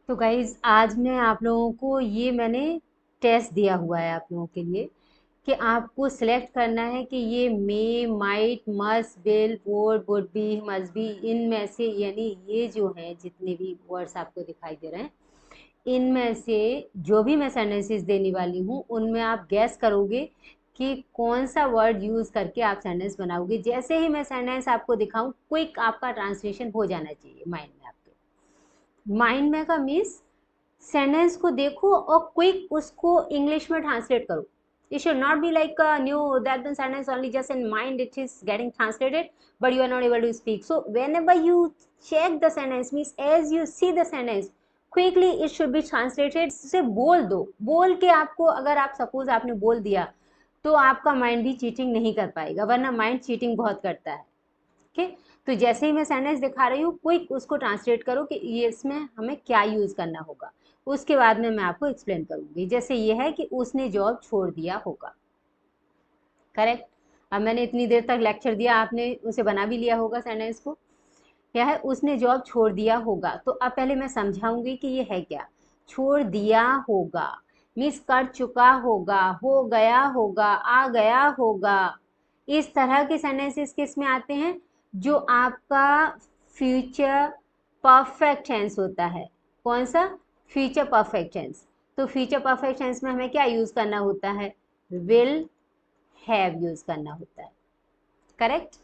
तो गाइज आज मैं आप लोगों को मैंने टेस्ट दिया हुआ है आप लोगों के लिए कि आपको सिलेक्ट करना है कि ये may, might, must, will, would be, must be, इनमें से यानी ये जो है जितने भी वर्ड्स आपको दिखाई दे रहे हैं इनमें से जो भी मैं सेंटेंसेस देने वाली हूँ उनमें आप गैस करोगे कि कौन सा वर्ड यूज करके आप सेंटेंस बनाओगे। जैसे ही मैं सेंटेंस आपको दिखाऊं क्विक आपका ट्रांसलेशन हो जाना चाहिए माइंड में आपके। माइंड में का मीन्स सेंटेंस को देखो और क्विक उसको इंग्लिश में ट्रांसलेट करो। It should not be like new that the sentence only just in mind it is getting translated but you are not able to speak. So whenever you check the sentence means as you see the sentence quickly it should be translated. से बोल दो, बोल के आपको अगर आप suppose आपने बोल दिया तो आपका माइंड भी चीटिंग नहीं कर पाएगा, वरना माइंड चीटिंग बहुत करता है। ठीक, तो जैसे ही मैं सेंटेंस दिखा रही हूँ क्विक उसको ट्रांसलेट करो कि ये इसमें हमें क्या यूज करना होगा। उसके बाद में मैं आपको एक्सप्लेन करूंगी। जैसे ये है कि उसने जॉब छोड़ दिया होगा, करेक्ट। अब मैंने इतनी देर तक लेक्चर दिया, आपने उसे बना भी लिया होगा सेंटेंस को। क्या है, उसने जॉब छोड़ दिया होगा। तो अब पहले मैं समझाऊंगी कि ये है क्या। छोड़ दिया होगा मीन्स कर चुका होगा, हो गया होगा, आ गया होगा। इस तरह के सेंटेंसेस किस में आते हैं, जो आपका फ्यूचर परफेक्ट टेंस होता है। कौन सा, फ्यूचर परफेक्ट टेंस। तो फ्यूचर परफेक्ट टेंस में हमें क्या यूज करना होता है, विल हैव यूज करना होता है, करेक्ट।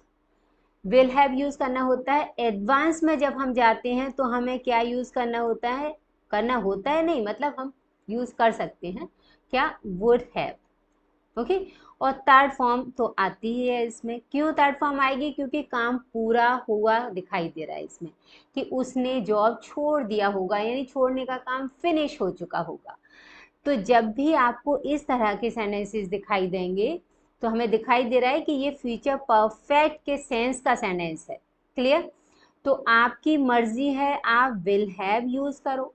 विल हैव यूज करना होता है। एडवांस में जब हम जाते हैं तो हमें क्या यूज करना होता है, करना होता है नहीं मतलब हम यूज कर सकते हैं क्या, वुड हैव। ओके। और थर्ड फॉर्म तो आती ही है इसमें। क्यों थर्ड फॉर्म आएगी, क्योंकि काम पूरा हुआ दिखाई दे रहा है इसमें कि उसने जॉब छोड़ दिया होगा, यानी छोड़ने का काम फिनिश हो चुका होगा। तो जब भी आपको इस तरह के सेंटेंसेस दिखाई देंगे तो हमें दिखाई दे रहा है कि ये फ्यूचर परफेक्ट के सेंस का सेंटेंस है। क्लियर। तो आपकी मर्जी है, आप विल हैव यूज करो।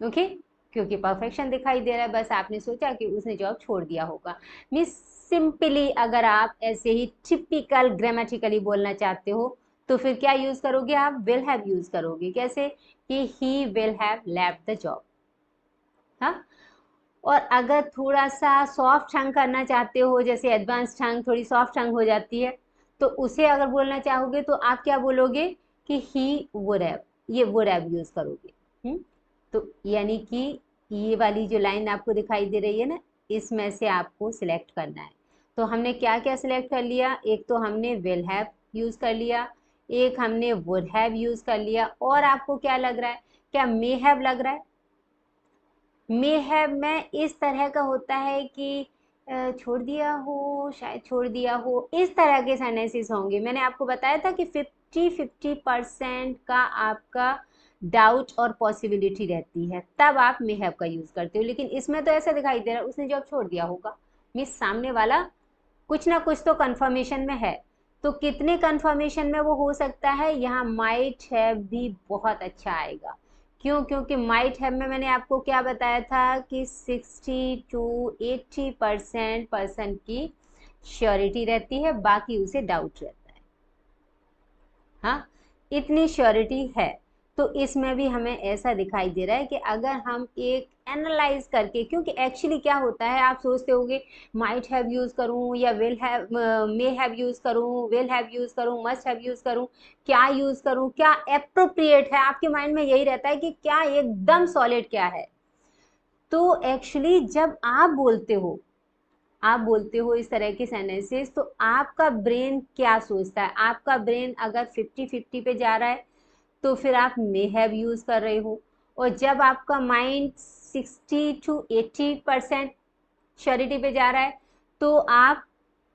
ओके, क्योंकि परफेक्शन दिखाई दे रहा है, बस आपने सोचा कि उसने जॉब छोड़ दिया होगा। मीन्स सिंपली अगर आप ऐसे ही टिपिकल ग्रामेटिकली बोलना चाहते हो तो फिर क्या यूज करोगे, आप विल हैव यूज करोगे। कैसे, कि he will have left the job. हाँ। और अगर थोड़ा सा सॉफ्ट टंग करना चाहते हो, जैसे एडवांस टंग थोड़ी सॉफ्ट टंग हो जाती है, तो उसे अगर बोलना चाहोगे तो आप क्या बोलोगे कि ही वुड हैव, ये वुड हैव यूज करोगे। तो यानी कि ये वाली जो लाइन आपको दिखाई दे रही है ना, इसमें से आपको सिलेक्ट करना है। तो हमने क्या क्या सिलेक्ट कर लिया, एक तो हमने विल हैव यूज कर लिया, एक हमने वुड हैव यूज कर लिया, और आपको क्या लग रहा है, क्या मे हैव लग रहा है। मे हैव में इस तरह का होता है कि छोड़ दिया हो, शायद छोड़ दिया हो, इस तरह के सेंटेंसेस होंगे। मैंने आपको बताया था कि 50-50% का आपका डाउट और पॉसिबिलिटी रहती है, तब आप मे हैव का यूज करते हो। लेकिन इसमें तो ऐसा दिखाई दे रहा है उसने जॉब छोड़ दिया होगा, मीन्स सामने वाला कुछ ना कुछ तो कंफर्मेशन में है। तो कितने कंफर्मेशन में वो हो सकता है, यहाँ माइट हैव भी बहुत अच्छा आएगा। क्यों, क्योंकि माइट हैव में मैंने आपको क्या बताया था कि 60-80% पर्सन की श्योरिटी रहती है, बाकी उसे डाउट रहता है। हाँ, इतनी श्योरिटी है। तो इसमें भी हमें ऐसा दिखाई दे रहा है कि अगर हम एक एनालाइज करके, क्योंकि एक्चुअली क्या होता है, आप सोचते होंगे माइट हैव यूज करूं या will have, may have use करूं, विल हैव यूज करूं, मस्ट हैव यूज करूं, क्या यूज करूं, क्या एप्रोप्रिएट है। आपके माइंड में यही रहता है कि क्या एकदम सॉलिड क्या है। तो एक्चुअली जब आप बोलते हो इस तरह के सेंटेंसेस, तो आपका ब्रेन क्या सोचता है, आपका ब्रेन अगर 50-50 पे जा रहा है तो फिर आप मे हैव यूज कर रहे हो। और जब आपका माइंड 60-80% श्योरिटी पे जा रहा है तो आप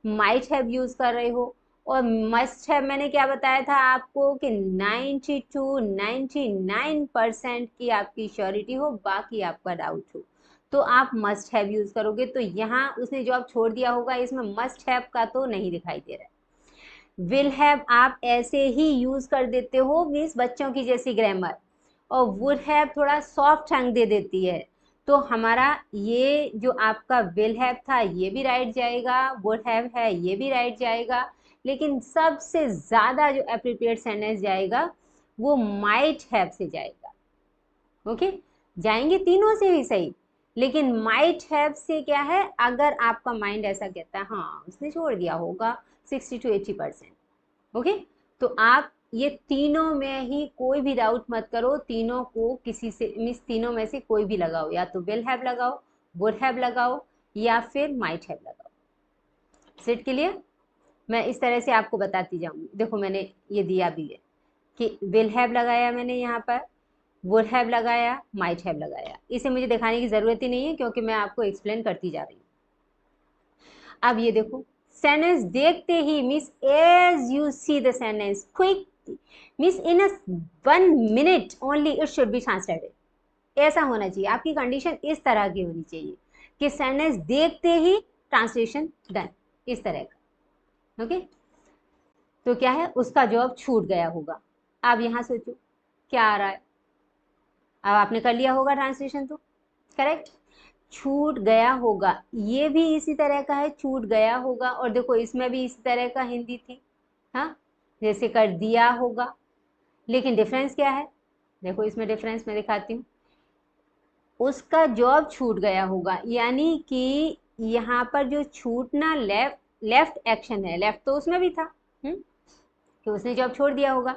माइट हैव यूज कर रहे हो। और मस्ट हैव मैंने क्या बताया था आपको कि 90-99% की आपकी श्योरिटी हो, बाकी आपका डाउट हो, तो आप मस्ट हैव यूज करोगे। तो यहाँ उसने जॉब छोड़ दिया होगा, इसमें मस्ट हैव का तो नहीं दिखाई दे रहा है। विल हैव आप ऐसे ही यूज कर देते हो, मीन्स बच्चों की जैसी ग्रामर। और वुड हैव थोड़ा सॉफ्ट टंग दे देती है। तो हमारा ये जो आपका विल हैव था ये भी राइट जाएगा, वुड हैव है ये भी राइट जाएगा, लेकिन सबसे ज्यादा जो एप्रोप्रिएट सेंटेंस जाएगा वो माइट हैव से जाएगा। ओके, जाएंगे तीनों से ही सही, लेकिन माइट हैव से क्या है, अगर आपका माइंड ऐसा कहता है हाँ उसने छोड़ दिया होगा 60 to 80%, ओके, तो आप ये तीनों में ही कोई भी डाउट मत करो, तीनों को किसी से मीन्स तीनों में से कोई भी लगाओ, या तो विल हैव लगाओ, वुड हैव लगाओ, या फिर माइट हैव लगाओ। Set clear? मैं इस तरह से आपको बताती जाऊंगी। देखो मैंने ये दिया भी है कि विल हैव लगाया मैंने यहाँ पर, वुड हैव लगाया, माइट हैव लगाया, इसे मुझे दिखाने की जरूरत ही नहीं है क्योंकि मैं आपको एक्सप्लेन करती जा रही हूँ। अब ये देखो, सेंटेंस देखते ही means as you see the sentence quick means in a 1 minute only it should be translated. ऐसा होना चाहिए, आपकी कंडीशन इस तरह की होनी चाहिए कि सेंटेंस देखते ही ट्रांसलेशन डन, इस तरह का। ओके, तो क्या है, उसका जॉब छूट गया होगा। अब यहाँ सोचो क्या आ रहा है, अब आपने कर लिया होगा ट्रांसलेशन तो, करेक्ट। छूट गया होगा, ये भी इसी तरह का है, छूट गया होगा, और देखो इसमें भी इसी तरह का हिंदी थी, हाँ, जैसे कर दिया होगा, लेकिन डिफरेंस क्या है, देखो इसमें डिफरेंस मैं दिखाती हूँ। उसका जॉब छूट गया होगा, यानी कि यहाँ पर जो छूटना लेफ्ट लेफ्ट एक्शन है, लेफ्ट तो उसमें भी था, कि उसने जॉब छोड़ दिया होगा,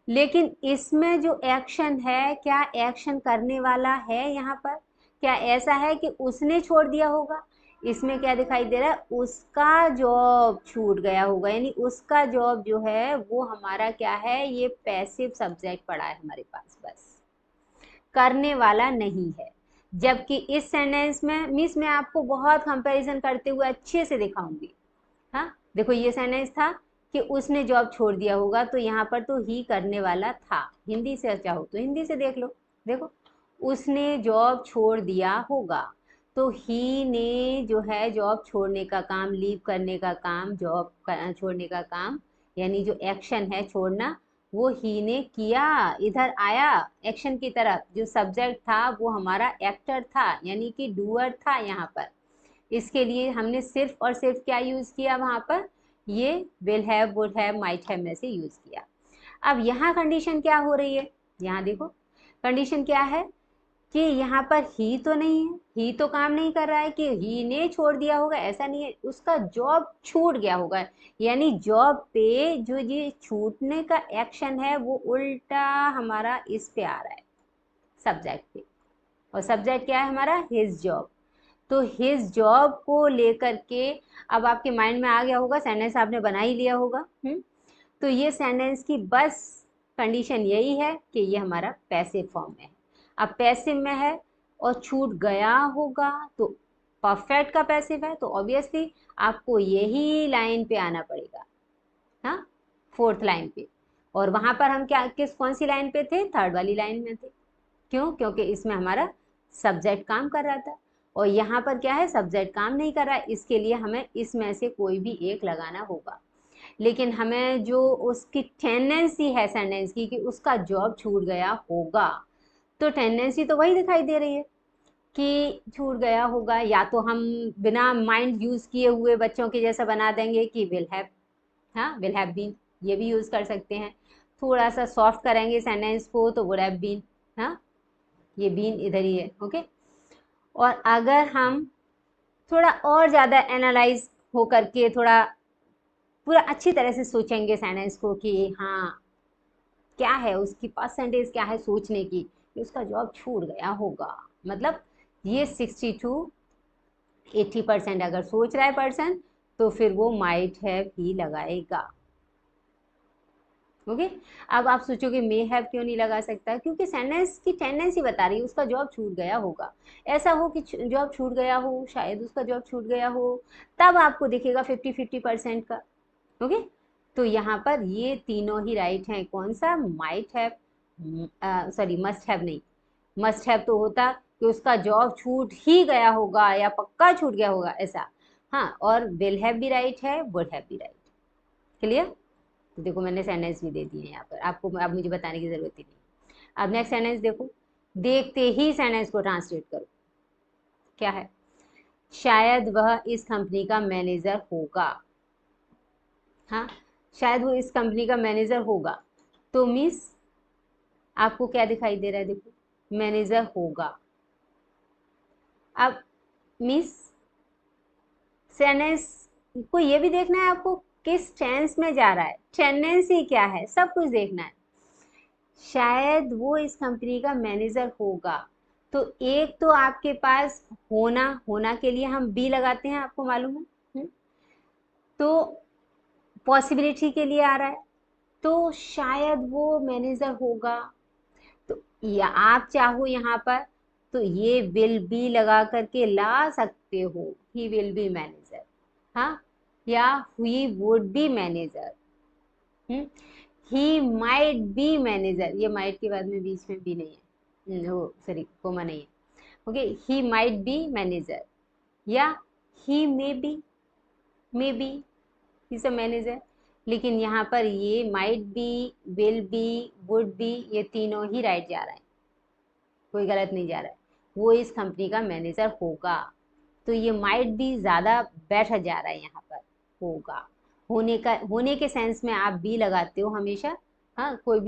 लेकिन इसमें जो एक्शन है, क्या एक्शन करने वाला है यहाँ पर, क्या ऐसा है कि उसने छोड़ दिया होगा, इसमें क्या दिखाई दे रहा है, उसका जॉब छूट गया होगा, यानी उसका जॉब जो है वो हमारा क्या है, ये पैसिव सब्जेक्ट पड़ा है हमारे पास, बस करने वाला नहीं है। जबकि इस सेंटेंस में मिस मैं आपको बहुत कंपैरिजन करते हुए अच्छे से दिखाऊंगी। हाँ, देखो ये सेंटेंस था कि उसने जॉब छोड़ दिया होगा, तो यहाँ पर तो ही करने वाला था, हिंदी से चाहो तो हिंदी से देख लो, देखो उसने जॉब छोड़ दिया होगा, तो ही ने जो है जॉब छोड़ने का काम, लीव करने का काम, जॉब छोड़ने का काम, यानी जो एक्शन है छोड़ना, वो ही ने किया, इधर आया एक्शन की तरफ, जो सब्जेक्ट था वो हमारा एक्टर था, यानी कि डूअर था यहाँ पर। इसके लिए हमने सिर्फ और सिर्फ क्या यूज किया वहां पर, ये will have, would have, might have में से यूज किया। अब यहाँ कंडीशन क्या हो रही है, यहाँ देखो कंडीशन क्या है कि यहाँ पर ही तो नहीं है, ही तो काम नहीं कर रहा है कि ही ने छोड़ दिया होगा, ऐसा नहीं है, उसका जॉब छूट गया होगा, यानी जॉब पे जो ये छूटने का एक्शन है वो उल्टा हमारा इस पे आ रहा है, सब्जेक्ट पे, और सब्जेक्ट क्या है हमारा, हिज जॉब। तो हिज जॉब को लेकर के अब आपके माइंड में आ गया होगा, सेंटेंस आपने बना ही लिया होगा। तो ये सेंटेंस की बस कंडीशन यही है कि ये हमारा पैसिव फॉर्म में है। अब पैसिव में है और छूट गया होगा, तो परफेक्ट का पैसिव है, तो ऑब्वियसली आपको यही लाइन पे आना पड़ेगा, हाँ, फोर्थ लाइन पे। और वहां पर हम क्या कौन सी लाइन पे थे, थर्ड वाली लाइन में थे। क्यों, क्योंकि इसमें हमारा सब्जेक्ट काम कर रहा था, और यहाँ पर क्या है, सब्जेक्ट काम नहीं कर रहा है, इसके लिए हमें इसमें से कोई भी एक लगाना होगा। लेकिन हमें जो उसकी टेंडेंसी है सेंटेंस की कि उसका जॉब छूट गया होगा, तो टेंडेंसी तो वही दिखाई दे रही है कि छूट गया होगा, या तो हम बिना माइंड यूज किए हुए बच्चों के जैसा बना देंगे कि विल हैव, हाँ विल हैव बीन, ये भी यूज कर सकते हैं। थोड़ा सा सॉफ्ट करेंगे सेंटेंस को तो वुड हैव बीन, हाँ, ये बीन इधर ही है, ओके। और अगर हम थोड़ा और ज़्यादा एनालाइज हो करके थोड़ा पूरा अच्छी तरह से सोचेंगे सेंटेंस को कि हाँ क्या है उसकी परसेंटेज, क्या है सोचने की, कि उसका जॉब छूट गया होगा, मतलब ये 60 to 80% अगर सोच रहा है पर्सन, तो फिर वो माइट हैव ही लगाएगा, ओके। अब आप सोचोगे मे हैव क्यों नहीं लगा सकता, क्योंकि सेंटेंस की टेंडेंसी बता रही है उसका जॉब छूट गया होगा। ऐसा हो कि जॉब छूट गया हो, शायद उसका जॉब छूट गया हो, तब आपको दिखेगा 50-50% का, ओके। तो यहाँ पर ये तीनों ही राइट हैं, कौन सा, might have, sorry must have नहीं, मस्ट हैव तो होता कि उसका जॉब छूट ही गया होगा या पक्का छूट गया होगा ऐसा, हाँ, और विल हैव भी राइट है, वुड हैव भी राइट, क्लियर। तो देखो मैंने सेंटेंस भी दे दिए यहाँ पर आपको, अब मुझे बताने की जरूरत ही नहीं। अब नेक्स्ट सेंटेंस देखो, देखते ही सेंटेंस को ट्रांसलेट करो, क्या है, शायद वह इस कंपनी का मैनेजर होगा, हाँ, शायद वो इस कंपनी का मैनेजर होगा, तो मिस आपको क्या दिखाई दे रहा है, देखो मैनेजर होगा। अब मिस सेंटेंस को ये भी देखना है आपको किस टेंस में जा रहा है, टेंडेंसी क्या है, सब कुछ देखना है। शायद वो इस कंपनी का मैनेजर होगा, तो एक तो आपके पास होना, होना के लिए हम बी लगाते हैं, आपको मालूम है। तो पॉसिबिलिटी के लिए आ रहा है, तो शायद वो मैनेजर होगा। तो या आप चाहो यहाँ पर तो ये विल बी लगा करके ला सकते हो, ही विल बी मैनेजर, हाँ, या he would be manager, he might be manager, ये माइट के बाद में बीच में भी नहीं है, वो सॉरी कोमा नहीं है, okay, he might be manager, या he may be is a manager. लेकिन यहाँ पर ये might be, will be, would be, ये तीनों ही राइट जा रहा है, कोई गलत नहीं जा रहा है। वो इस कंपनी का मैनेजर होगा, तो ये माइट भी ज़्यादा बैठ जा रहा है यहाँ पर, होगा, होने का, होने के सेंस में आप भी लगाते हो हमेशा। हाँ, कोई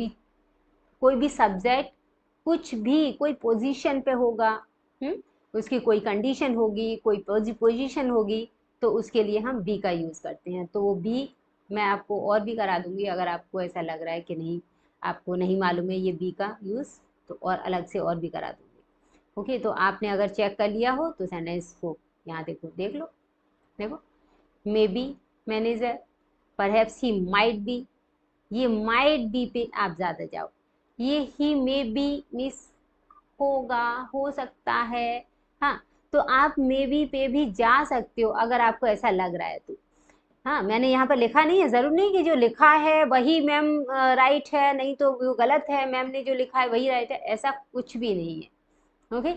भी सब्जेक्ट, कुछ भी कोई पोजीशन पे होगा, उसकी कोई कंडीशन होगी, कोई पोजीशन होगी, तो उसके लिए हम बी का यूज़ करते हैं। तो वो बी मैं आपको और भी करा दूंगी, अगर आपको ऐसा लग रहा है कि नहीं, आपको नहीं मालूम है ये बी का यूज़, तो और अलग से और भी करा दूंगी। ओके, तो आपने अगर चेक कर लिया हो तो सेंटेंस को यहाँ देखो, देख लो, देखो, may be manager, perhaps he might B, ये माइट बी पे आप ज़्यादा जाओ, ये ही मे बी मिस होगा, हो सकता है, हाँ, तो आप मे बी पे भी जा सकते हो अगर आपको ऐसा लग रहा है तो। हाँ, मैंने यहाँ पर लिखा नहीं है, ज़रूर नहीं कि जो लिखा है वही मैम राइट है, नहीं तो वो गलत है, मैम ने जो लिखा है वही राइट है, ऐसा कुछ भी नहीं है। ओके,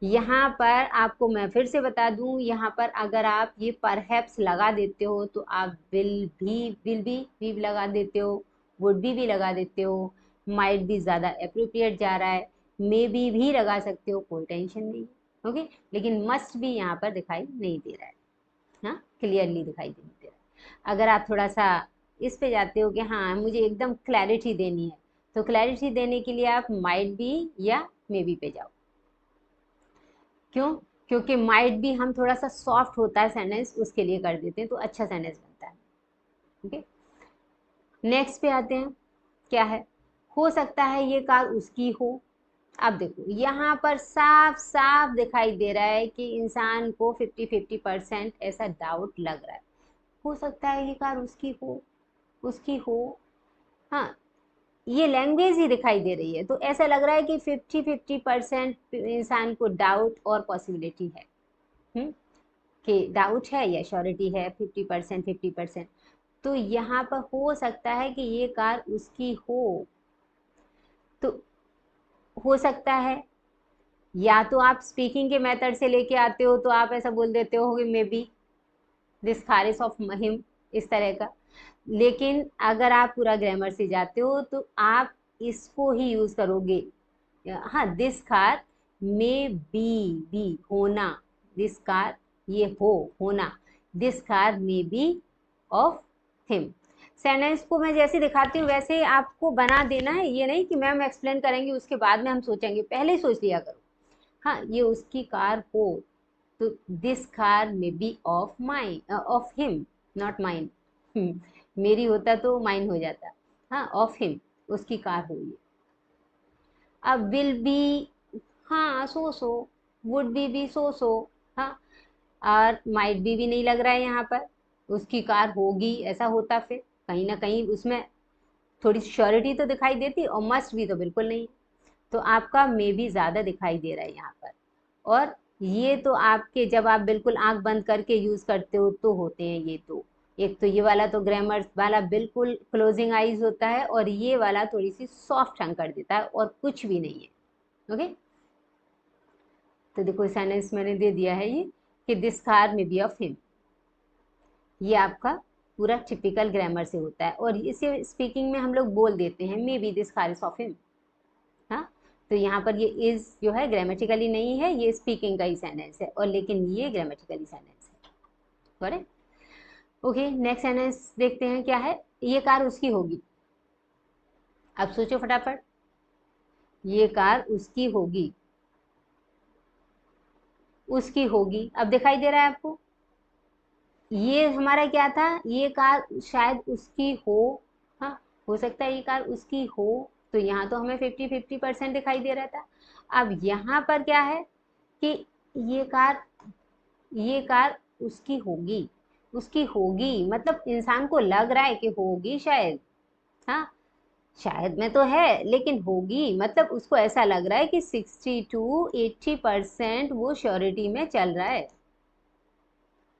यहाँ पर आपको मैं फिर से बता दूं, यहाँ पर अगर आप ये परहैप्स लगा देते हो तो आप विल भी लगा देते हो, वुड भी लगा देते हो, माइट भी ज़्यादा अप्रोप्रिएट जा रहा है, मे भी लगा सकते हो, कोई टेंशन नहीं। ओके, लेकिन मस्ट भी यहाँ पर दिखाई नहीं दे रहा है, हाँ, क्लियरली दिखाई नहीं दे रहा है। अगर आप थोड़ा सा इस पे जाते हो कि हाँ मुझे एकदम क्लैरिटी देनी है, तो क्लैरिटी देने के लिए आप माइट भी या मे बी पे जाओ। क्यों? क्योंकि माइट भी हम थोड़ा सा सॉफ्ट होता है सेंटेंस, उसके लिए कर देते हैं, तो अच्छा सेंटेंस बनता है। ओके, नेक्स्ट पे आते हैं, क्या है, हो सकता है ये कार उसकी हो। अब देखो यहाँ पर साफ साफ दिखाई दे रहा है कि इंसान को 50-50% ऐसा डाउट लग रहा है, हो सकता है ये कार उसकी हो, उसकी हो, हाँ, ये लैंग्वेज ही दिखाई दे रही है, तो ऐसा लग रहा है कि 50-50% इंसान को डाउट और पॉसिबिलिटी है, हम्म, कि डाउट है या श्योरिटी है, 50% 50%। तो यहाँ पर हो सकता है कि ये कार उसकी हो, तो हो सकता है, या तो आप स्पीकिंग के मेथड से लेके आते हो तो आप ऐसा बोल देते हो कि may be this car is of him, इस तरह का। लेकिन अगर आप पूरा ग्रामर से जाते हो तो आप इसको ही यूज करोगे, हाँ, दिस कार मे बी होना, दिस कार ये हो, होना, this car may be of him. Sentence को मैं जैसे दिखाती हूँ वैसे ही आपको बना देना है, ये नहीं कि मैम एक्सप्लेन करेंगे उसके बाद में हम सोचेंगे, पहले ही सोच लिया करो। हाँ, ये उसकी कार हो, तो this car may be of mine, of him, not mine, मेरी होता तो माइन हो जाता, हाँ, ऑफ हिम, उसकी कार हो ये। अब विल बी, हाँ, सो वुड बी सो, हाँ, और माइट भी नहीं लग रहा है यहाँ पर, उसकी कार होगी ऐसा होता, फिर कहीं ना कहीं उसमें थोड़ी श्योरिटी तो दिखाई देती, और मस्ट भी तो बिल्कुल नहीं। तो आपका मे भी ज़्यादा दिखाई दे रहा है यहाँ पर। और ये तो आपके जब आप बिल्कुल आंख बंद करके यूज़ करते हो तो होते हैं ये तो, एक तो ये वाला तो ग्रामर वाला बिल्कुल क्लोजिंग आइज होता है, और ये वाला थोड़ी सी सॉफ्ट टंग कर देता है, और कुछ भी नहीं है। ओके, तो देखो सेंटेंस मैंने दे दिया है ये कि this car may be of him, ये आपका पूरा टिपिकल ग्रामर से होता है, और इसे स्पीकिंग में हम लोग बोल देते हैं मे be this car is of him. हाँ, तो यहाँ पर ये इज जो है ग्रामेटिकली नहीं है, ये स्पीकिंग का ही सेंटेंस है, और लेकिन ये ग्रामेटिकली सेंटेंस है। करेक्ट। ओके, नेक्स्ट सेंटेंस देखते हैं क्या है, ये कार उसकी होगी। अब सोचो फटाफट, ये कार उसकी होगी, उसकी होगी। अब दिखाई दे रहा है आपको? ये हमारा क्या था, ये कार शायद उसकी हो। हाँ, हो सकता है ये कार उसकी हो। तो यहाँ तो हमें 50-50% दिखाई दे रहा था। अब यहाँ पर क्या है कि ये कार, ये कार उसकी होगी, उसकी होगी मतलब इंसान को लग रहा है कि होगी शायद। हाँ, शायद में तो है लेकिन होगी, मतलब उसको ऐसा लग रहा है कि 60-80% वो श्योरिटी में चल रहा है।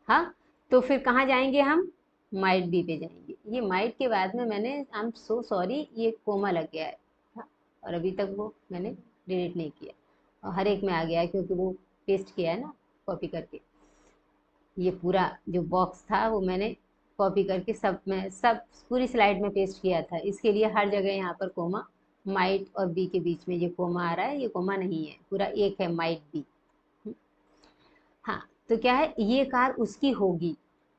हाँ, तो फिर कहाँ जाएंगे हम? माइट बी पे जाएंगे। ये माइट के बाद में मैंने, आई एम सो सॉरी, ये कोमा लग गया है। हाँ, और अभी तक वो मैंने डिलीट नहीं किया, और हर एक में आ गया है क्योंकि वो पेस्ट किया है ना कॉपी करके। ये पूरा जो बॉक्स था वो मैंने कॉपी करके सब में, सब पूरी स्लाइड में पेस्ट किया था। इसके लिए हर जगह यहाँ पर कोमा, माइट और बी के बीच में ये कोमा आ रहा है, ये कोमा नहीं है, पूरा एक है माइट बी। हाँ, तो क्या है, ये कार उसकी होगी।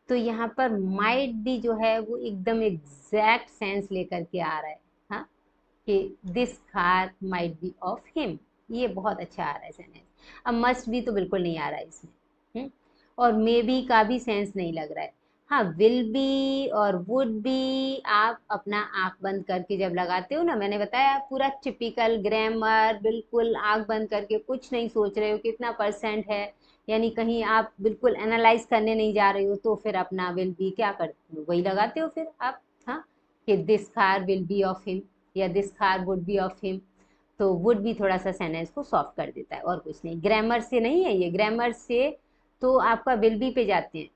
तो यहाँ पर माइट बी जो है वो एकदम एग्जैक्ट सेंस लेकर के आ रहा है। हाँ, कि this car might be of him, ये बहुत अच्छा आ रहा है सेंस। अब मस्ट बी तो बिल्कुल नहीं आ रहा है इसमें। और मे बी का भी सेंस नहीं लग रहा है। हाँ, विल बी और वुड बी आप अपना आंख बंद करके जब लगाते हो ना, मैंने बताया पूरा टिपिकल ग्रामर, बिल्कुल आंख बंद करके कुछ नहीं सोच रहे हो कितना परसेंट है, यानी कहीं आप बिल्कुल एनालाइज करने नहीं जा रहे हो, तो फिर अपना विल बी क्या करते हो, वही लगाते हो फिर आप। हाँ, कि this car will be of him या this car would be of him. तो वुड भी थोड़ा सा सेंटेंस को सॉफ्ट कर देता है और कुछ नहीं, ग्रामर से नहीं है ये, ग्रामर से तो आपका विल बी पे जाते हैं।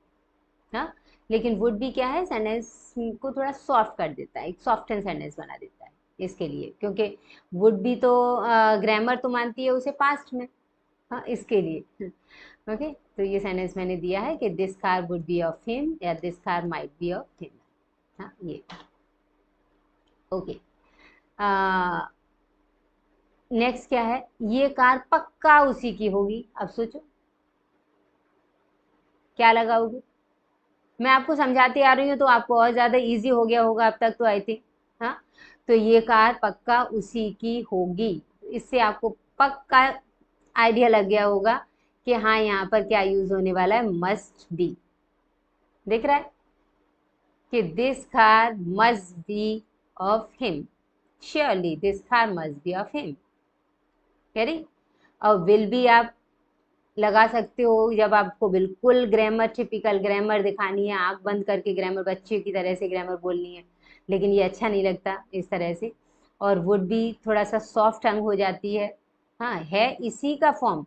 हाँ, लेकिन वुड भी क्या है, सेंटेंस को थोड़ा सॉफ्ट कर देता है, एक सॉफ्ट एंड सेंटेंस बना देता है इसके लिए, क्योंकि वुड भी तो ग्रामर तो मानती है उसे पास्ट में। हाँ, इसके लिए। ओके, तो ये सेंटेंस मैंने दिया है कि this car would be of him या this car might be of him. हाँ, ये ओके। नेक्स्ट क्या है, ये कार पक्का उसी की होगी। अब सोचो क्या लगाओगे। मैं आपको समझाती आ रही हूँ तो आपको और ज्यादा इजी हो गया होगा अब तक तो, आई थिंक। हाँ, तो ये कार पक्का उसी की होगी, इससे आपको पक्का आइडिया लग गया होगा कि हाँ यहाँ पर क्या यूज होने वाला है, मस्ट बी। दिख रहा है कि this car must be of him, surely this car must be of him, कह रही। और विल भी आप लगा सकते हो जब आपको बिल्कुल ग्रामर, टिपिकल ग्रामर दिखानी है, आंख बंद करके ग्रामर, बच्चे की तरह से ग्रामर बोलनी है, लेकिन ये अच्छा नहीं लगता इस तरह से। और वुड भी थोड़ा सा सॉफ्ट टंग हो जाती है। हाँ, है इसी का फॉर्म,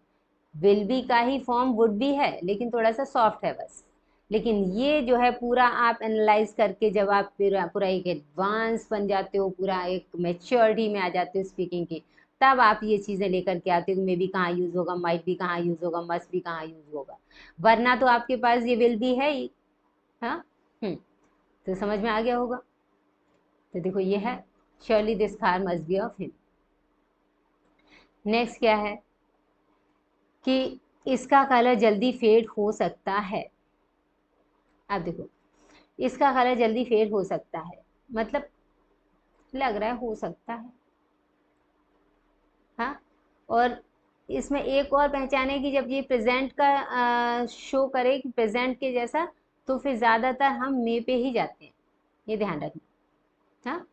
विल बी का ही फॉर्म वुड भी है, लेकिन थोड़ा सा सॉफ्ट है बस। लेकिन ये जो है पूरा आप एनालाइज करके जब आप पूरा पूरा एक एडवांस बन जाते हो, पूरा एक मेच्योरिटी में आ जाते हो स्पीकिंग की, तब आप ये चीज़ें लेकर के आते हो कि मे बी कहाँ यूज़ होगा, माइट भी कहाँ यूज़ होगा, मस्ट भी कहाँ यूज़ होगा। वरना तो आपके पास ये विल भी है ही। हाँ। हम्म, तो समझ में आ गया होगा। तो देखो ये है, surely this car must be of him. Next क्या है कि इसका कलर जल्दी फेड हो सकता है। अब देखो, इसका कलर जल्दी फेड हो सकता है मतलब लग रहा है हो सकता है। हाँ, और इसमें एक और पहचान है कि जब ये प्रेजेंट का शो करे कि प्रेजेंट के जैसा, तो फिर ज़्यादातर हम मे पे ही जाते हैं, ये ध्यान रखना। हाँ,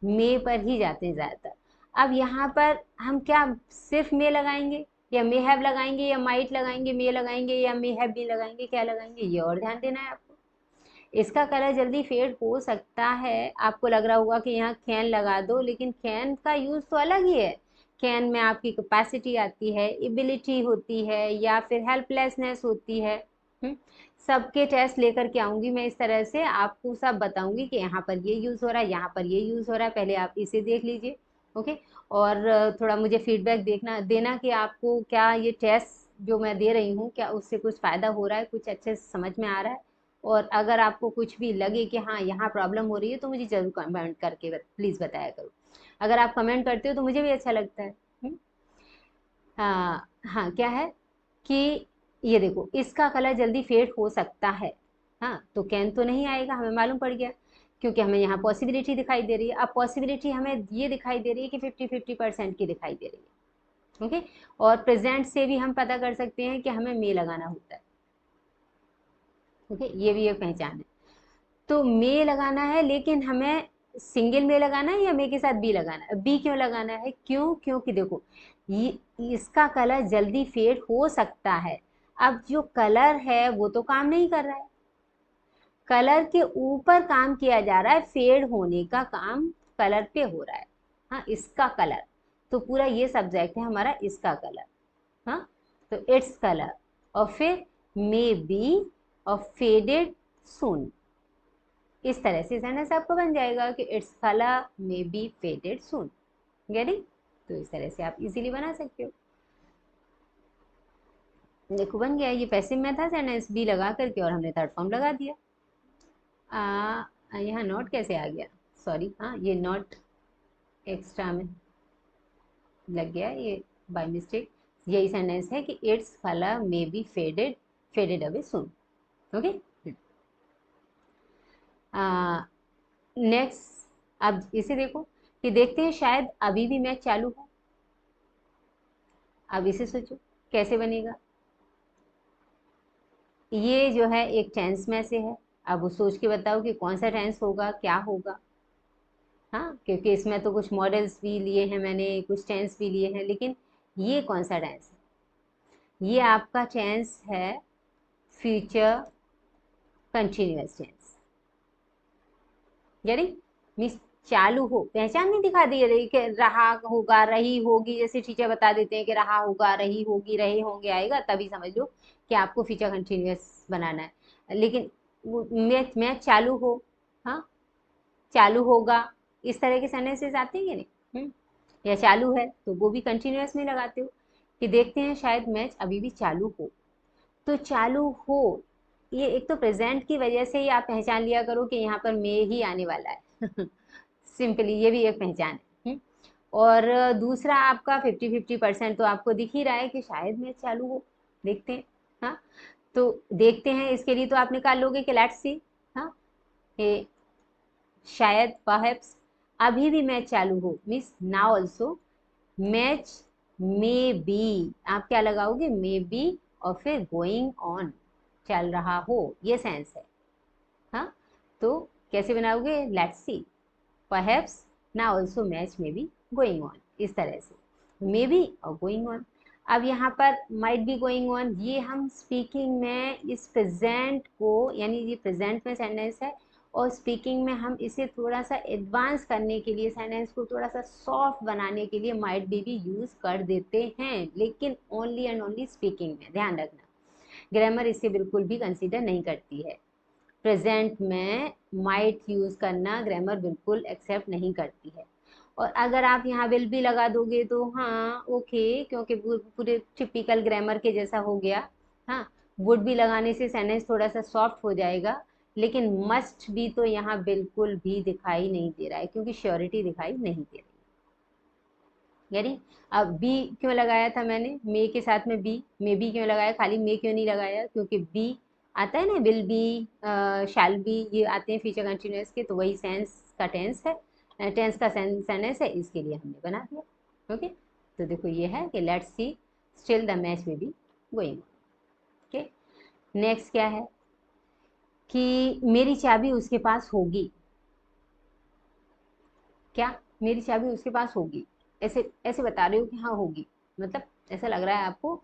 मे पर ही जाते हैं ज़्यादातर। अब यहाँ पर हम क्या सिर्फ मे लगाएंगे या मे हैव लगाएंगे या माइट लगाएंगे, मे लगाएंगे या मे हैव भी लगाएंगे, क्या लगाएंगे, ये और ध्यान देना है आपको। इसका कलर जल्दी फेड हो सकता है, आपको लग रहा होगा कि यहाँ कैन लगा दो, लेकिन कैन का यूज तो अलग ही है। कैन में आपकी कैपेसिटी आती है, एबिलिटी होती है, या फिर हेल्पलेसनेस होती है। हम्म, सबके टेस्ट लेकर के आऊंगी मैं, इस तरह से आपको सब बताऊंगी कि यहाँ पर ये यूज हो रहा है, यहाँ पर ये यूज हो रहा है, पहले आप इसे देख लीजिए। ओके, और थोड़ा मुझे फीडबैक देखना देना कि आपको क्या ये टेस्ट जो मैं दे रही हूँ, क्या उससे कुछ फायदा हो रहा है, कुछ अच्छे से समझ में आ रहा है। और अगर आपको कुछ भी लगे कि हाँ यहाँ प्रॉब्लम हो रही है, तो मुझे जरूर कमेंट करके प्लीज़ बताया करो। अगर आप कमेंट करते हो तो मुझे भी अच्छा लगता है। हाँ हाँ, क्या है कि ये देखो, इसका कलर जल्दी फेड हो सकता है। हाँ, तो कैन तो नहीं आएगा, हमें मालूम पड़ गया। क्योंकि हमें यहाँ पॉसिबिलिटी दिखाई दे रही है। अब पॉसिबिलिटी हमें ये दिखाई दे रही है कि 50-50% की दिखाई दे रही है। ओके, और प्रेजेंट से भी हम पता कर सकते हैं कि हमें मे लगाना होता है। ओके, ये भी एक पहचान है। तो मे लगाना है, लेकिन हमें सिंगल में लगाना है या मे के साथ बी लगाना है? बी क्यों लगाना है? क्यों? क्योंकि देखो, ये इसका कलर जल्दी फेड हो सकता है। अब जो कलर है वो तो काम नहीं कर रहा है, कलर के ऊपर काम किया जा रहा है, फेड होने का काम कलर पे हो रहा है। हाँ, इसका कलर, तो पूरा ये सब्जेक्ट है हमारा इसका कलर। हाँ, तो इट्स कलर, और फिर मे बी और फेडेड सून। इस तरह से सेंटेंस आपको बन जाएगा कि its colour may be faded soon. Getting? तो इस तरह से आप इजीली बना सकते हो। देखो बन गया, ये पैसिव में था सेंटेंस, बी लगा करके और हमने थर्ड फॉर्म लगा दिया। यहाँ नॉट कैसे आ गया? सॉरी, हाँ ये नॉट एक्स्ट्रा में लग गया ये बाय मिस्टेक। यही सेंटेंस है कि its colour may be faded away soon. Okay, next, अब इसे देखो कि देखते हैं शायद अभी भी मैच चालू हो। अब इसे सोचो कैसे बनेगा। ये जो है एक टेंस में से है। अब वो सोच के बताओ कि कौन सा टेंस होगा, क्या होगा। हाँ, क्योंकि इसमें तो कुछ मॉडल्स भी लिए हैं मैंने, कुछ टेंस भी लिए हैं, लेकिन ये कौन सा टेंस है? ये आपका टेंस है फ्यूचर कंटिन्यूअस टेंस। यानी मीन्स चालू हो, पहचान नहीं दिखा दी रही कि रहा होगा, रही होगी, जैसे टीचर बता देते हैं कि रहा होगा, रही होगी, रहे होंगे आएगा, तभी समझ लो कि आपको फ्यूचर कंटिन्यूअस बनाना है। लेकिन मैच चालू हो, हाँ चालू होगा, इस तरह के सेंटेंसेस आते हैं कि नहीं? या चालू है तो वो भी कंटिन्यूअस में लगाते हो कि देखते हैं शायद मैच अभी भी चालू हो। तो चालू हो, ये एक तो प्रेजेंट की वजह से ही आप पहचान लिया करो कि यहाँ पर मे ही आने वाला है। सिंपली ये भी एक पहचान है। और दूसरा आपका 50-50% तो आपको दिख ही रहा है कि शायद मैच चालू हो। देखते हैं, हाँ तो देखते हैं, इसके लिए तो आप निकाल लोगे कि लेट्स सी। हाँ, ये शायद परहैप्स अभी भी मैच चालू हो, means now also match may be, आप क्या लगाओगे? मे बी और फिर गोइंग ऑन, चल रहा हो, ये सेंस है। हाँ, तो कैसे बनाओगे? Let's see, perhaps now also match may be going on, इस तरह से मे बी और गोइंग ऑन। अब यहाँ पर माइट बी गोइंग ऑन, ये हम स्पीकिंग में इस प्रेजेंट को, यानी ये प्रेजेंट में सेंटेंस है, और स्पीकिंग में हम इसे थोड़ा सा एडवांस करने के लिए, सेंटेंस को थोड़ा सा सॉफ्ट बनाने के लिए माइट बी भी यूज कर देते हैं, लेकिन ओनली एंड ओनली स्पीकिंग में, ध्यान रखना। ग्रामर इसे बिल्कुल भी कंसीडर नहीं करती है। प्रेजेंट में माइट यूज करना ग्रामर बिल्कुल एक्सेप्ट नहीं करती है। और अगर आप यहाँ विल भी लगा दोगे तो हाँ ओके, क्योंकि पूरे टिपिकल ग्रामर के जैसा हो गया। हाँ, वुड भी लगाने से सेंटेंस थोड़ा सा सॉफ्ट हो जाएगा, लेकिन मस्ट भी तो यहाँ बिल्कुल भी दिखाई नहीं दे रहा है, क्योंकि श्योरिटी दिखाई नहीं दे रही। यानी अब बी क्यों लगाया था मैंने मे के साथ में बी? मे बी क्यों लगाया, खाली मे क्यों नहीं लगाया? क्योंकि बी आता है ना, विल बी, शैल बी, ये आते हैं फ्यूचर कंटिन्यूअस के, तो वही सेंस का टेंस है, टेंस का सेंस है, इसके लिए हमने बना दिया। ओके, तो देखो ये है कि let's see still the match में बी गोइंग। ओके, नेक्स्ट क्या है कि मेरी चाबी उसके पास होगी। क्या मेरी चाबी उसके पास होगी? ऐसे ऐसे बता रहे हो कि हाँ होगी, मतलब ऐसा लग रहा है आपको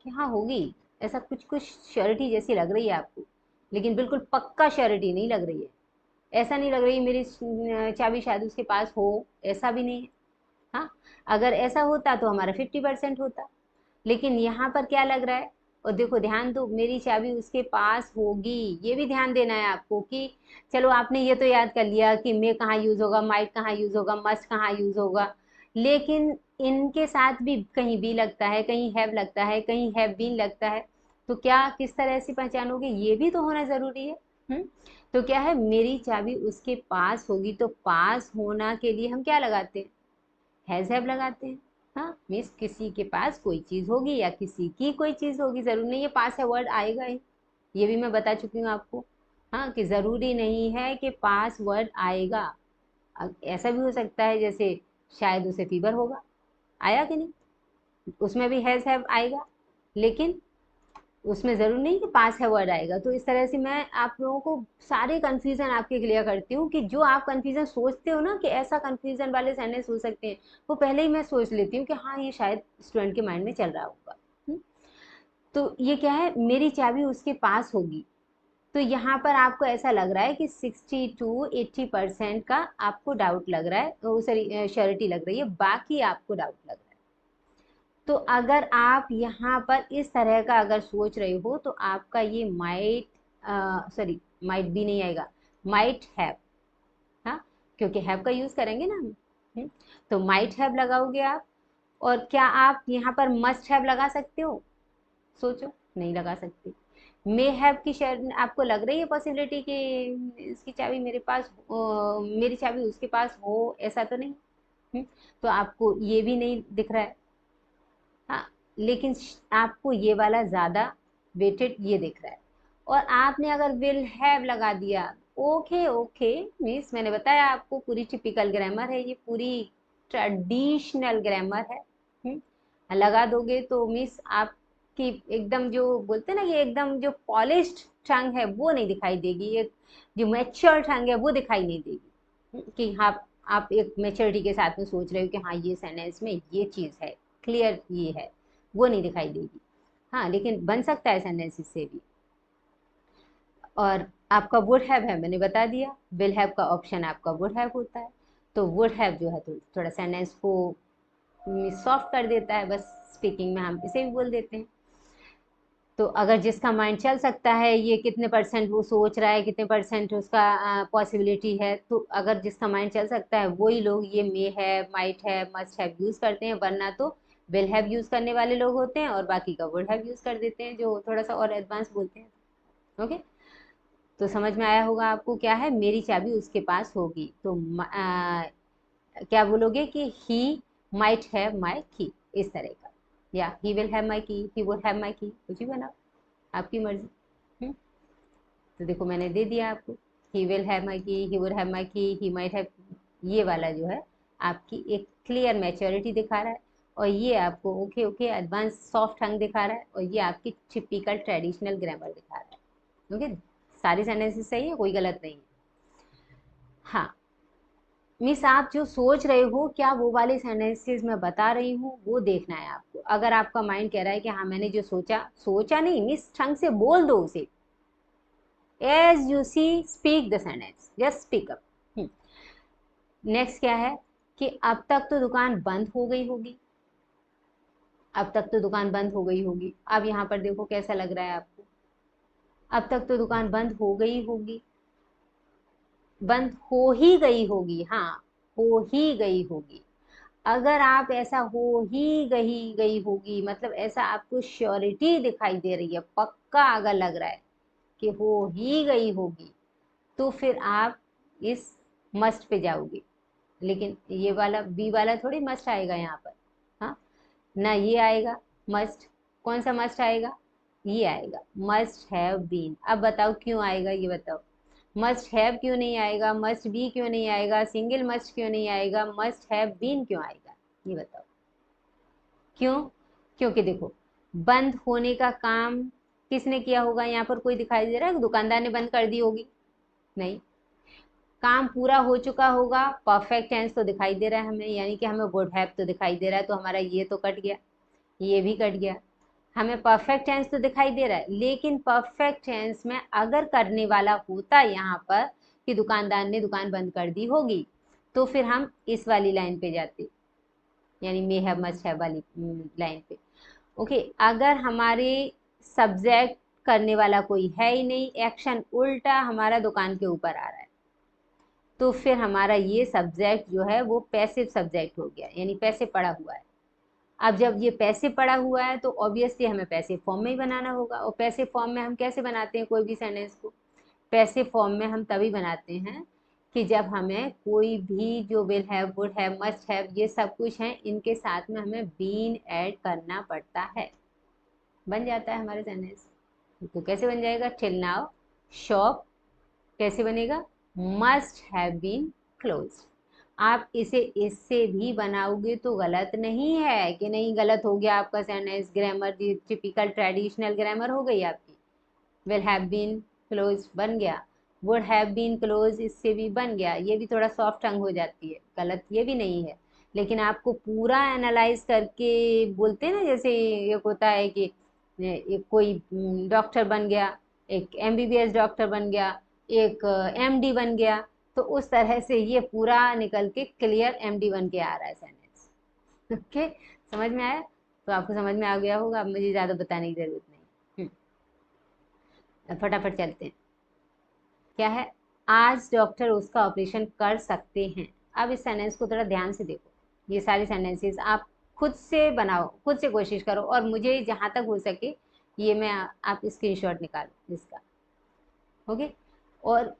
कि हाँ होगी, ऐसा कुछ कुछ श्योरिटी जैसी लग रही है आपको, लेकिन बिल्कुल पक्का श्योरिटी नहीं लग रही है। ऐसा नहीं लग रही मेरी चाबी शायद उसके पास हो, ऐसा भी नहीं है। हाँ, अगर ऐसा होता तो हमारा 50% होता, लेकिन यहाँ पर क्या लग रहा है? और देखो ध्यान दो, मेरी चाबी उसके पास होगी, ये भी ध्यान देना है आपको कि चलो आपने ये तो याद कर लिया कि मे कहाँ यूज होगा, माइट कहाँ यूज होगा, मस्ट कहाँ यूज होगा, लेकिन इनके साथ भी कहीं भी लगता है, कहीं हैव लगता है, कहीं हैव बीन लगता है। तो क्या किस तरह से पहचानोगे? ये भी तो होना जरूरी है। तो क्या है, मेरी चाबी उसके पास होगी, तो पास होना के लिए हम क्या लगाते हैं? हैज हैव लगाते हैं। हाँ, मीन्स किसी के पास कोई चीज होगी या किसी की कोई चीज होगी, जरूर नहीं है पास है वर्ड आएगा ही, ये भी मैं बता चुकी हूँ आपको। हाँ, कि ज़रूरी नहीं है कि पास वर्ड आएगा। ऐसा भी हो सकता है जैसे शायद उसे फीवर होगा, आया कि नहीं, उसमें भी हैव आएगा, लेकिन उसमें ज़रूरी नहीं कि पास है वर्ड आएगा। तो इस तरह से मैं आप लोगों को सारे कन्फ्यूज़न आपके क्लियर करती हूँ कि जो आप कन्फ्यूज़न सोचते हो ना कि ऐसा कन्फ्यूज़न वाले सेंटेंस हो सकते हैं, वो पहले ही मैं सोच लेती हूँ कि हाँ ये शायद स्टूडेंट के माइंड में चल रहा होगा। तो ये क्या है, मेरी चाबी उसके पास होगी। तो यहाँ पर आपको ऐसा लग रहा है कि 60 to 80% का आपको डाउट लग रहा है, सॉरी श्योरिटी लग रही है, बाकी आपको डाउट लग रहा है। तो अगर आप यहाँ पर इस तरह का अगर सोच रहे हो तो आपका ये माइट, सॉरी माइट भी नहीं आएगा, माइट हैव, हाँ, क्योंकि हैव का यूज करेंगे ना हम। तो माइट हैव लगाओगे आप। और क्या आप यहाँ पर मस्ट हैव लगा सकते हो? सोचो, नहीं लगा सकते। मे हैव की शायद आपको लग रही है पॉसिबिलिटी कि इसकी चाबी मेरे पास, मेरी चाबी उसके पास हो, ऐसा तो नहीं। तो आपको ये भी नहीं दिख रहा है। हाँ, लेकिन आपको ये वाला ज़्यादा वेटेड ये दिख रहा है। और आपने अगर विल हैव लगा दिया, ओके ओके मिस, मैंने बताया आपको पूरी टिपिकल ग्रामर है, ये पूरी ट्रेडिशनल ग्रामर है। लगा दोगे तो मिस आपकी एकदम जो बोलते हैं ना कि एकदम जो पॉलिश्ड टंग है वो नहीं दिखाई देगी, एक जो मैच्योर टंग है वो दिखाई नहीं देगी। कि हाँ, आप एक मेच्योरिटी के साथ में सोच रहे हो कि हाँ ये सेंटेंस में ये चीज़ है, क्लियर ये है, वो नहीं दिखाई देगी। हाँ, लेकिन बन सकता है सेंटेंस इससे भी। और आपका वुड हैव है, मैंने बता दिया, विल हैव का ऑप्शन आपका वुड हैव होता है। तो वुड हैव जो है तो थोड़ा सेंटेंस को सॉफ्ट कर देता है, बस स्पीकिंग में हम इसे भी बोल देते हैं। तो अगर जिसका माइंड चल सकता है ये कितने परसेंट वो सोच रहा है, कितने परसेंट उसका पॉसिबिलिटी है, तो अगर जिसका माइंड चल सकता है वही लोग ये मे है, माइट है, मस्ट हैव यूज़ करते हैं, वरना तो विल हैव यूज़ करने वाले लोग होते हैं और बाकी का वुड हैव यूज़ कर देते हैं, जो थोड़ा सा और एडवांस बोलते हैं। ओके, तो समझ में आया होगा आपको क्या है, मेरी चाबी उसके पास होगी। तो क्या बोलोगे कि ही माइट हैव माई की, इस तरह का, या ही विल हैव माई की, ही वुड हैव माई की, कुछ भी बनाओ, आपकी मर्जी। हम्म, तो देखो मैंने दे दिया आपको, ही विल हैव माई की, ही वुड हैव माई की, ही माइट हैव, ये वाला जो है आपकी एक क्लियर मैच्योरिटी दिखा रहा है, और ये आपको ओके ओके एडवांस सॉफ्ट हंग दिखा रहा है, और ये आपकी टिपिकल ट्रेडिशनल ग्रामर दिखा रहा है। ओके, सारी सेंटेंसेस सही है, कोई गलत नहीं है। हाँ मिस, आप जो सोच रहे हो क्या वो वाले सेंटेंसेस मैं बता रही हूँ वो देखना है आपको। अगर आपका माइंड कह रहा है कि हाँ मैंने जो सोचा, सोचा नहीं मिस, ढंग से बोल दो उसे, as you see speak the sentence, just speak up. Next क्या है कि अब तक तो दुकान बंद हो गई होगी, अब तक तो दुकान बंद हो गई होगी। अब यहाँ पर देखो कैसा लग रहा है आपको, अब तक तो दुकान बंद हो गई होगी, बंद हो ही गई होगी, हाँ हो ही गई होगी। अगर आप ऐसा हो ही गई गई होगी मतलब ऐसा आपको श्योरिटी दिखाई दे रही है, पक्का अगर लग रहा है कि हो ही गई होगी, तो फिर आप इस मस्ट पे जाओगे। लेकिन ये वाला बी वाला थोड़ी मस्ट आएगा यहाँ पर, हाँ, ना ये आएगा मस्ट। कौन सा मस्ट आएगा? ये आएगा, मस्ट हैव बीन। अब बताओ क्यों आएगा, ये बताओ, मस्ट हैव क्यों नहीं आएगा, मस्ट बी क्यों नहीं आएगा, सिंगल मस्ट क्यों नहीं आएगा, मस्ट हैव बीन क्यों आएगा, ये बताओ क्यों? क्योंकि देखो, बंद होने का काम किसने किया होगा, यहाँ पर कोई दिखाई दे रहा है? दुकानदार ने बंद कर दी होगी? नहीं, काम पूरा हो चुका होगा, परफेक्ट टेंस तो दिखाई दे रहा है हमें, यानी कि हमें वुड हैव तो दिखाई दे रहा है, तो हमारा ये तो कट गया, ये भी कट गया। हमें परफेक्ट टेंस तो दिखाई दे रहा है, लेकिन परफेक्ट टेंस में अगर करने वाला होता यहाँ पर कि दुकानदार ने दुकान बंद कर दी होगी, तो फिर हम इस वाली लाइन पे जाते, यानी मे हैव मस्ट हैव वाली लाइन पे। ओके, अगर हमारे सब्जेक्ट करने वाला कोई है ही नहीं, एक्शन उल्टा हमारा दुकान के ऊपर आ रहा है, तो फिर हमारा ये सब्जेक्ट जो है वो पैसिव सब्जेक्ट हो गया, यानी पैसे पड़ा हुआ है। अब जब ये पैसे पड़ा हुआ है तो ऑब्वियसली हमें पैसे फॉर्म में ही बनाना होगा, और पैसे फॉर्म में हम कैसे बनाते हैं कोई भी सेंटेंस को? पैसे फॉर्म में हम तभी बनाते हैं कि जब हमें कोई भी जो will have, would have, must have, ये सब कुछ है, इनके साथ में हमें बीन ऐड करना पड़ता है, बन जाता है हमारे सेंटेंस। तो कैसे बन जाएगा? टिल नाउ शॉप कैसे बनेगा? Must have been closed. आप इसे इससे भी बनाओगे तो गलत नहीं है कि नहीं, गलत हो गया आपका sentence, grammar typical traditional grammar हो गई आपकी। विल हैव बीन क्लोज बन गया, वुड हैव बीन क्लोज इससे भी बन गया, ये भी थोड़ा सॉफ्ट टंग हो जाती है, गलत ये भी नहीं है। लेकिन आपको पूरा एनालाइज करके बोलते हैं ना, जैसे एक होता है कि एक कोई डॉक्टर बन गया, एक एमबीबीएस डॉक्टर बन गया, एक एमडी बन गया, तो उस तरह से ये पूरा निकल के क्लियर एमडी बन के आ रहा है सेंटेंस। ओके, समझ में आया? तो आपको समझ में आ गया होगा, अब मुझे ज़्यादा बताने की ज़रूरत नहीं। फटाफट चलते हैं। क्या है? आज डॉक्टर उसका ऑपरेशन कर सकते हैं। अब इस सेंटेंस को थोड़ा ध्यान से देखो, ये सारी सेंटेंसेस आप खुद से बनाओ, खुद से कोशिश करो, और मुझे जहाँ तक हो सके ये मैं आप स्क्रीनशॉट निकालो इसका। ओके, और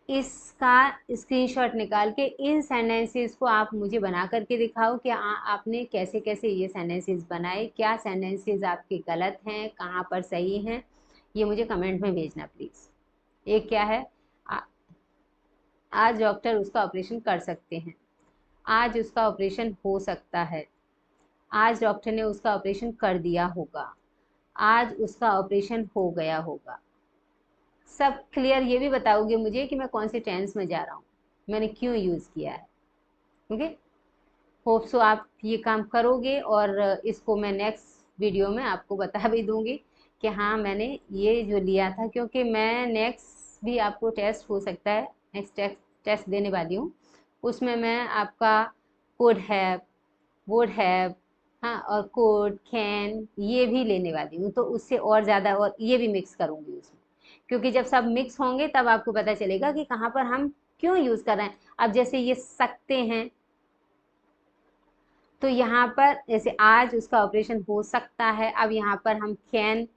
इसका स्क्रीनशॉट निकाल के इन सेंटेंसेस को आप मुझे बना करके दिखाओ कि आपने कैसे कैसे ये सेंटेंसेस बनाए, क्या सेंटेंसेस आपके गलत हैं, कहाँ पर सही हैं, ये मुझे कमेंट में भेजना प्लीज़। एक क्या है? आज डॉक्टर उसका ऑपरेशन कर सकते हैं, आज उसका ऑपरेशन हो सकता है, आज डॉक्टर ने उसका ऑपरेशन कर दिया होगा, आज उसका ऑपरेशन हो गया होगा। सब क्लियर? ये भी बताओगे मुझे कि मैं कौन से टेंस में जा रहा हूँ, मैंने क्यों यूज़ किया है। ओके, होप सो आप ये काम करोगे, और इसको मैं नेक्स्ट वीडियो में आपको बता भी दूंगी कि हाँ मैंने ये जो लिया था, क्योंकि मैं नेक्स्ट भी आपको टेस्ट हो सकता है, नेक्स्ट टेस्ट देने वाली हूँ, उसमें मैं आपका कुड हैव, वुड हैव, हाँ, और कोड कैन ये भी लेने वाली हूँ, तो उससे और ज़्यादा और ये भी मिक्स करूँगी उसमें, क्योंकि जब सब मिक्स होंगे तब आपको पता चलेगा कि कहाँ पर हम क्यों यूज़ कर रहे हैं। अब जैसे ये सकते हैं, तो यहाँ पर जैसे आज उसका ऑपरेशन हो सकता है, अब यहाँ पर हम कैन,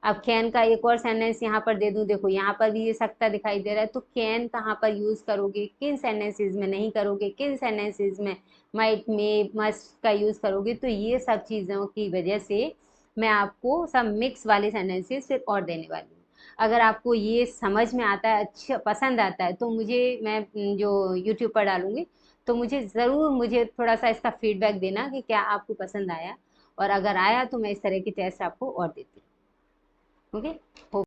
अब कैन का एक और सेंटेंस यहाँ पर दे दूँ, देखो यहाँ पर भी ये सकता दिखाई दे रहा है, तो कैन कहाँ पर यूज़ करोगे, किन सेंटेंसेस में नहीं करोगे, किन सेंटेंसेस में माइट मे मस्ट का यूज़ करोगे, तो ये सब चीज़ों की वजह से मैं आपको सब मिक्स वाले सेंटेंसेस फिर और देने वाली हूँ। अगर आपको ये समझ में आता है, अच्छा पसंद आता है, तो मुझे मैं जो यूट्यूब पर डालूँगी, तो मुझे ज़रूर मुझे थोड़ा सा इसका फीडबैक देना कि क्या आपको पसंद आया, और अगर आया तो मैं इस तरह की टेस्ट आपको और देती हूँ। ओके।